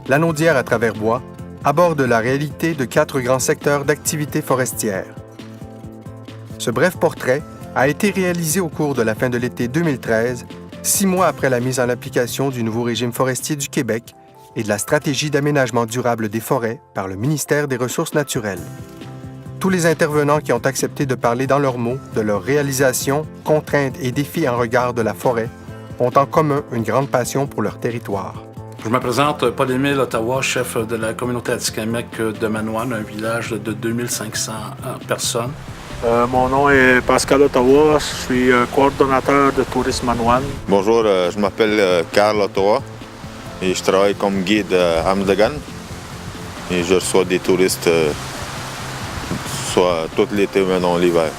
Lanaudière à travers bois aborde la réalité de 4 grands secteurs d'activité forestière. Ce bref portrait a été réalisé au cours de la fin de l'été 2013, 6 mois après la mise en application du nouveau régime forestier du Québec et de la stratégie d'aménagement durable des forêts par le ministère des Ressources naturelles. Tous les intervenants qui ont accepté de parler dans leurs mots de leurs réalisations, contraintes et défis en regard de la forêt ont en commun une grande passion pour leur territoire. Je me présente Paul-Émile Ottawa, chef de la communauté Atikamekw de Manoine, un village de 2500 personnes. Mon nom est Pascal Ottawa, je suis coordonnateur de tourisme Manoine. Bonjour, je m'appelle Carl Ottawa et je travaille comme guide à Amdagan. Et je reçois des touristes soit tout l'été ou maintenant l'hiver.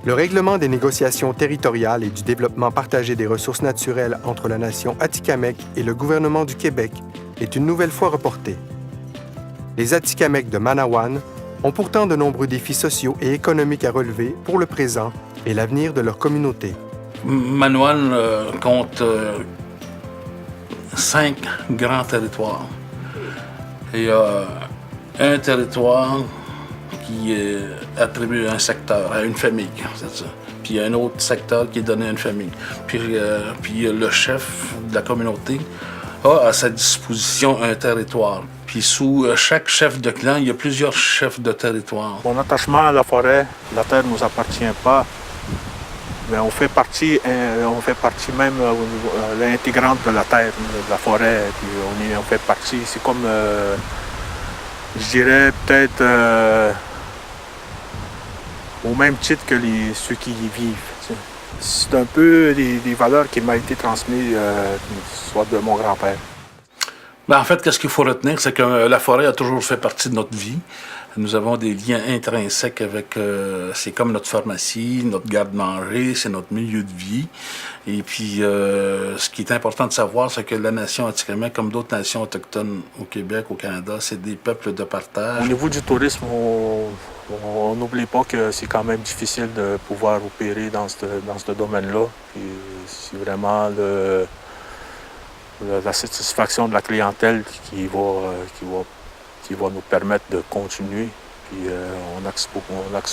Le règlement des négociations territoriales et du développement partagé des ressources naturelles entre la nation Atikamekw et le gouvernement du Québec est une nouvelle fois reporté. Les Atikamekw de Manawan ont pourtant de nombreux défis sociaux et économiques à relever pour le présent et l'avenir de leur communauté. Manoine compte 5 grands territoires. Il y a un territoire qui est attribué à un secteur, à une famille, c'est ça. Puis il y a un autre secteur qui est donné à une famille. Puis le chef de la communauté a à sa disposition un territoire. Puis sous chaque chef de clan, il y a plusieurs chefs de territoire. Mon attachement à la forêt, la terre ne nous appartient pas, mais on fait partie même l'intégrante de la terre, de la forêt, puis on fait partie. C'est comme, je dirais peut-être au même titre que ceux qui y vivent. Tu sais. C'est un peu des valeurs qui m'ont été transmises, soit de mon grand-père. En fait, qu'est-ce qu'il faut retenir, c'est que la forêt a toujours fait partie de notre vie. Nous avons des liens intrinsèques avec... c'est comme notre pharmacie, notre garde-manger, c'est notre milieu de vie. Et puis, ce qui est important de savoir, c'est que la nation Atikamekw, comme d'autres nations autochtones au Québec, au Canada, c'est des peuples de partage. Au niveau du tourisme, on n'oublie pas que c'est quand même difficile de pouvoir opérer dans ce domaine-là. Puis, c'est vraiment la satisfaction de la clientèle qui va nous permettre de continuer. Puis on axe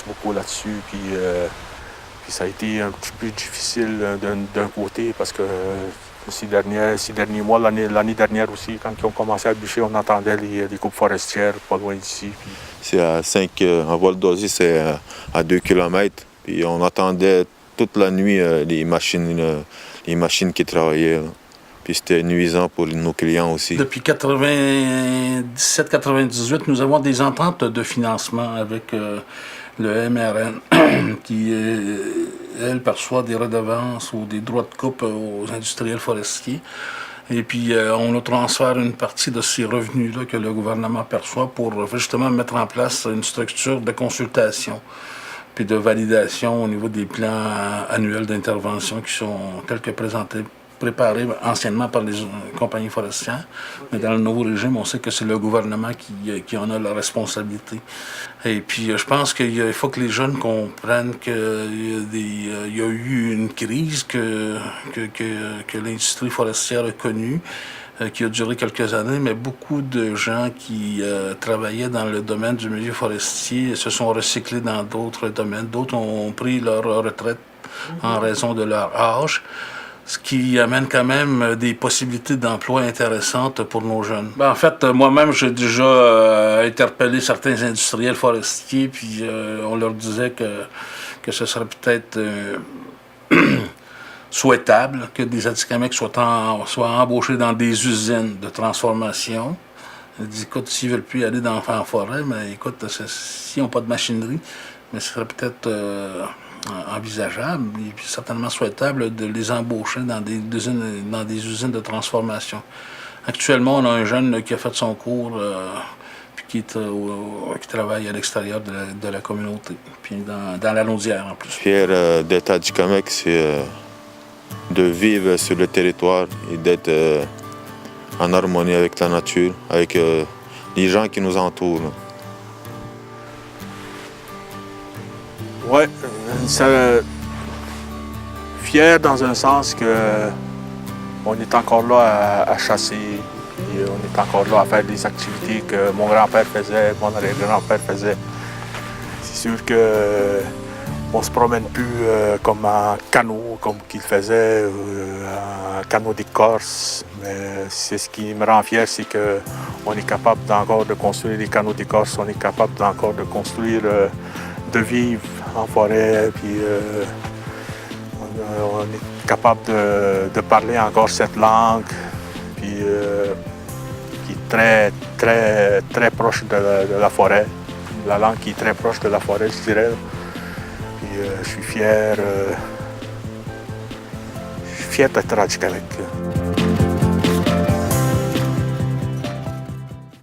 beaucoup là-dessus. Puis ça a été un petit peu difficile d'un côté parce que ces derniers mois, l'année dernière aussi, quand ils ont commencé à bûcher, on entendait les coupes forestières pas loin d'ici. Puis... C'est à 5, en vol d'Osie, c'est à 2 km. Puis on entendait toute la nuit les machines qui travaillaient. Là. Puis c'était nuisant pour nos clients aussi. Depuis 97-98, nous avons des ententes de financement avec le MRN qui, elle, perçoit des redevances ou des droits de coupe aux industriels forestiers. Et puis, on nous transfère une partie de ces revenus-là que le gouvernement perçoit pour justement mettre en place une structure de consultation puis de validation au niveau des plans annuels d'intervention qui sont tels que présentés préparé anciennement par les compagnies forestières. Mais dans le nouveau régime, on sait que c'est le gouvernement qui en a la responsabilité. Et puis, je pense qu'il faut que les jeunes comprennent qu'il y a eu une crise que l'industrie forestière a connue, qui a duré quelques années, mais beaucoup de gens qui travaillaient dans le domaine du milieu forestier se sont recyclés dans d'autres domaines. D'autres ont pris leur retraite en raison de leur âge. Ce qui amène quand même des possibilités d'emploi intéressantes pour nos jeunes. En fait, moi-même, j'ai déjà interpellé certains industriels forestiers, puis on leur disait que ce serait peut-être souhaitable que des Atikamekw soient embauchés dans des usines de transformation. Ils disent, écoute, s'ils ne veulent plus aller en forêt, mais écoute, s'ils n'ont pas de machinerie, mais ce serait peut-être... envisageable et puis certainement souhaitable de les embaucher dans des usines de transformation. Actuellement, on a un jeune qui a fait son cours puis qui travaille à l'extérieur de la communauté, puis dans la Lanaudière en plus. Fier d'être à Atikamekw, c'est de vivre sur le territoire et d'être en harmonie avec la nature, avec les gens qui nous entourent. Ouais, fier dans un sens que on est encore là à chasser, et on est encore là à faire des activités que mon grand-père faisait, mon arrière-grand-père faisait. C'est sûr que on se promène plus comme en canot, comme qu'il faisait, en canot d'écorce. Mais c'est ce qui me rend fier, c'est qu'on est capable encore de construire des canots d'écorce, on est capable encore de construire, de vivre en forêt, puis on est capable de parler encore cette langue, puis qui est très, très, très proche de la forêt. La langue qui est très proche de la forêt, je dirais. Puis je suis fier d'être à Québec.